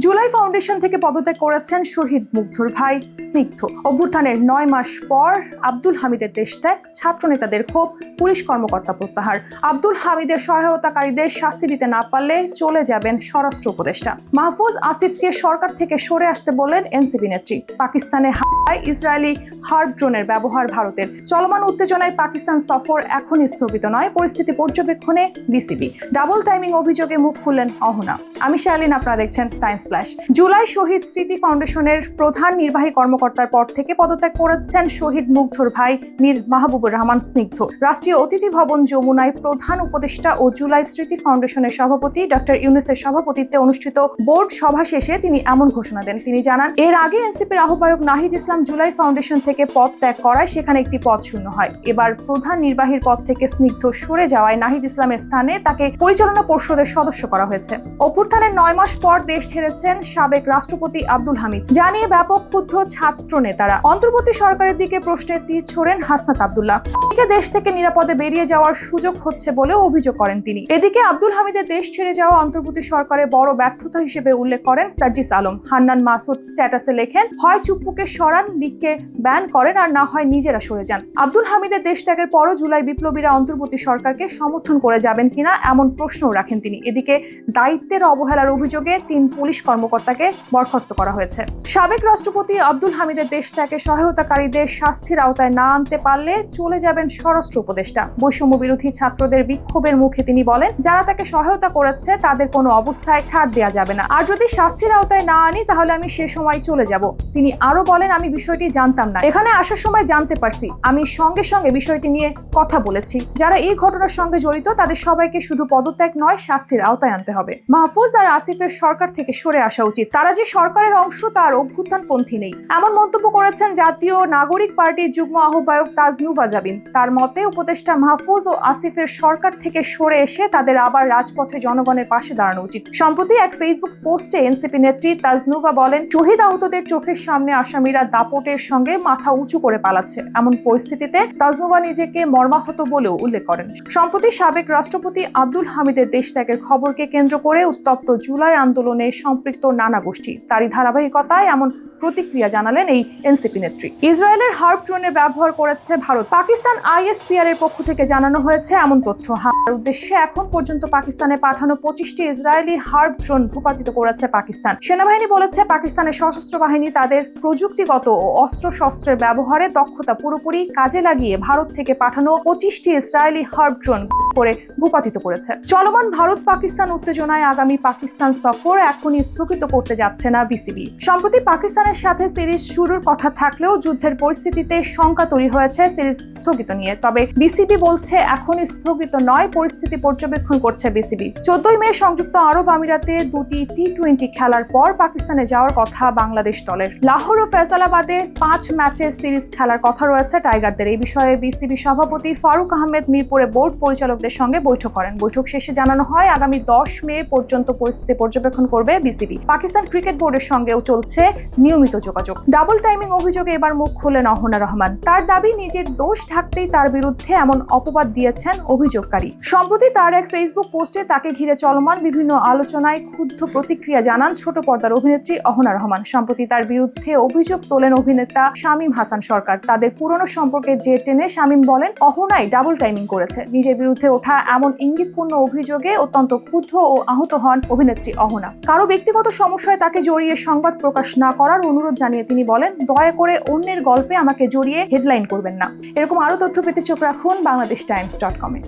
July foundation থেকে পদত্যাগ করেছেন শহীদ মুগ্ধর ভাই স্নিগ্ধ। অভ্যুত্থানের 9 মাস পর আব্দুল হামিদের দেশত্যাগ, ছাত্র নেতাদের ক্ষোভ, পুলিশ কর্মকর্তা প্রত্যাহার। আব্দুল হামিদের সহায়তাকারীদের শাস্তি দিতে না পারলে চলে যাবেন স্বরাষ্ট্র উপদেষ্টা। মাহফুজ আসিফকে সরকার থেকে সরে আসতে বললেন এনসিপি নেত্রী। পাকিস্তানে হামলায় ইসরায়েলি হার্ব ড্রোনের ব্যবহার ভারতের। চলমান উত্তেজনায় পাকিস্তান সফর এখনই স্থগিত নয়, পরিস্থিতি পর্যবেক্ষণে বিসিবি। ডাবল টাইমিং অভিযোগে মুখ খুললেন অহনা। আমি শালিন, আপনারা দেখছেন টাইমস ফ্ল্যাশ। জুলাই শহীদ স্মৃতি ফাউন্ডেশনের প্রধান নির্বাহী কর্মকর্তার পদ থেকে পদত্যাগ করেছেন শহীদ মুগ্ধর ভাই মীর মাহবুবুর রহমান স্নিগ্ধ। রাষ্ট্রীয় অতিথি ভবন যমুনায় প্রধান উপদেষ্টা ও জুলাই স্মৃতি ফাউন্ডেশনের সভাপতি ডক্টর ইউনূসের সভাপতিত্বে অনুষ্ঠিত বোর্ড সভা শেষে তিনি এমন ঘোষণা দেন। তিনি জানান, এর আগে এনসিপির আহ্বায়ক নাহিদ ইসলাম জুলাই ফাউন্ডেশন থেকে পদ ত্যাগ করায় সেখানে একটি পদ শূন্য হয়। এবার প্রধান নির্বাহীর পদ থেকে স্নিগ্ধ সরে যাওয়ায় নাহিদ ইসলামের স্থানে তাকে পরিচালনা পর্ষদের সদস্য করা হয়েছে। অভ্যুত্থানের 9 মাস পর দেশ ছেড়েছেন সাবেক রাষ্ট্রপতি আব্দুল হামিদ। জানিয়ে ব্যাপক ক্ষুব্ধ ছাত্র নেতারা। অন্তর্বর্তী সরকারের দিকে প্রশ্নের তীর ছোড়েন হাসনাত আব্দুল্লাহ। দেশ থেকে নিরাপদে বেরিয়ে যাওয়ার সুযোগ হচ্ছে বলেও অভিযোগ করেন তিনি। এদিকে আব্দুল হামিদের দেশ ছেড়ে যাওয়া অন্তর্বর্তী সরকারের বড় ব্যর্থতা হিসেবে উল্লেখ করেন সার্জিস আলম। হান্নান মাসুদ স্ট্যাটাসে লেখেন, হয় চুপ্পুকে সরান, লিগকে ব্যান করেন, আর না হয় নিজেরা সরে যান। আব্দুল হামিদের দেশ ত্যাগের পরও জুলাই বিপ্লবীরা অন্তর্বর্তী সরকারকে সমর্থন করে যাবেন কিনা এমন প্রশ্নও রাখেন তিনি। এদিকে দায়িত্বের অবহেলার অভিযোগে 3 পুলিশ কর্মকর্তাকে বরখাস্ত করা হয়েছে। সাবেক রাষ্ট্রপতি আব্দুল হামিদের দেশ ত্যাগে সহায়তাকারীদের শাস্তির আওতায় না আনতে পারলে চলে যাবেন স্বরাষ্ট্র উপদেষ্টা। বৈষম্য বিরোধী ছাত্রদের বিক্ষোভের মুখে তিনি বলেন, যারা তাকে সহায়তা করেছে তাদের কোনো অবস্থায় ছাড় দেওয়া যাবে না, আর যদি শাস্তির আওতায় না আনি তাহলে আমি সে সময় চলে যাব। তিনি আরো বলেন, আমি বিষয়টি জানতাম না, এখানে আসার সময় জানতে পারছি। আমি সঙ্গে সঙ্গে বিষয়টি নিয়ে কথা বলেছি। যারা এই ঘটনার সঙ্গে জড়িত তাদের সবাইকে শুধু পদত্যাগ নয়, শাস্তির আওতায় আনতে হবে। মাহফুজ আর আসিফের সরকার থেকে সরে আসা উচিত। তারা যে সরকারের অংশ তার অভ্যুত্থানপন্থী নেই, এমন মন্তব্য করেছেন জাতীয় নাগরিক পার্টির যুগ্ম আহ্বায়ক তাজনুভা জাবিন। তার মতে উপদেষ্টা মাহফুজ ও আসিফের সরকার থেকে সরে এসে তাদের আবার রাজপথে জনগণের পাশে দাঁড়ানো উচিত। সম্প্রতি এক ফেসবুক পোস্টে এনসিপি নেত্রী তাজনুভা বলেন, শহীদ আহতদের চোখের সামনে আসামিরা দাপটের সঙ্গে মাথা উঁচু করে পালাচ্ছে। এমন পরিস্থিতিতে তাজনুভা নিজেকে মর্মাহত বলেও উল্লেখ করেন। সম্প্রতি সাবেক রাষ্ট্রপতি আব্দুল হামিদের দেশ ত্যাগের খবরকে কেন্দ্র করে উত্তপ্ত জুলাই আন্দোলনে সম্পৃক্ত নানা গোষ্ঠী। তারই ধারাবাহিকতায় এমন প্রতিক্রিয়া জানালেন এই এনসিপি নেত্রী। ইসরায়েলের হার্ব ড্রোনের ব্যবহার করেছে ভারত। পাকিস্তান আইএসপিআর এর পক্ষ থেকে জানানো হয়েছে এমন তথ্য। হামলার উদ্দেশ্যে এখন পর্যন্ত পাকিস্তানে পাঠানো 25টি ইসরায়েলি হার্ব ড্রোন ভূপাতিত করেছে পাকিস্তান। সেনাবাহিনী বলেছে, পাকিস্তানের সশস্ত্র বাহিনী তাদের প্রযুক্তিগত ও অস্ত্রশস্ত্রের ব্যবহারে দক্ষতা পুরোপুরি কাজে লাগিয়ে ভারত থেকে পাঠানো 25টি ইসরায়েলি হার্ব ড্রোন করে ভূপাতিত করেছে। চলমান ভারত পাকিস্তান উত্তেজনায় আগামী পাকিস্তান সফর এখনই স্থগিত করতে যাচ্ছে না বিসিবি। সম্প্রতি পাকিস্তানের সাথে সিরিজ শুরুর কথা থাকলেও যুদ্ধের পরিস্থিতিতে শঙ্কা তৈরি হয়েছে সিরিজ স্থগিত নিয়ে। তবে বিসিবি বলছে এখনই স্থগিত নয়, পরিস্থিতি পর্যবেক্ষণ করছে বিসিবি। 14 মে সংযুক্ত আরব আমিরাতে 2টি টি20 খেলার পর পাকিস্তানে যাওয়ার কথা বাংলাদেশ দলের। লাহোর ও ফয়সালাবাদে 5 ম্যাচের সিরিজ খেলার কথা রয়েছে টাইগারদের। এই বিষয়ে বিসিবি সভাপতি ফারুক আহমেদ মিরপুরে বোর্ড পরিচালকদের সঙ্গে বৈঠক করেন। বৈঠক শেষে জানানো হয়, আগামী 10 মে পর্যন্ত পরিস্থিতি পর্যবেক্ষণ করবে বিসিবি। পাকিস্তান ক্রিকেট বোর্ডের সঙ্গেও চলছে নিয়মিত যোগাযোগ। ডাবল টাইমিং অভিযোগে এবার মুখ খুললেন অহনা রহমান। তার দাবি, নিজের দোষ ঢাকতেই তার বিরুদ্ধে এমন অপবাদ দিয়েছেন অভিযোগকারী। সম্প্রতি তার এক ফেসবুক পোস্টে তাকে ঘিরে চলমান বিভিন্ন আলোচনায় ক্ষুব্ধ প্রতিক্রিয়া জানান ছোট পর্দার অভিনেত্রী অহনা রহমান। সম্প্রতি তার বিরুদ্ধে অভিযোগ তোলেন অভিনেতা শামীম হাসান সরকার। তাদের পুরনো সম্পর্কে যে টেনে শামীম বলেন, অহনাই ডাবল টাইমিং করেছে। নিজের বিরুদ্ধে ওঠা এমন ইঙ্গিতপূর্ণ অভিযোগে অত্যন্ত ক্ষুব্ধ ও আহত হন অভিনেত্রী অহনা। কারো ব্যক্তিগত সমস্যায় তাকে জড়িয়ে সংবাদ প্রকাশ না করার অনুরোধ জানিয়ে তিনি বলেন, দয়া করে অন্যের গল্পে আমাকে জড়িয়ে হেডলাইন করবেন না। এরকম আরো তথ্য পেতে চোখ রাখুন বাংলাদেশটাইমস.com-এ।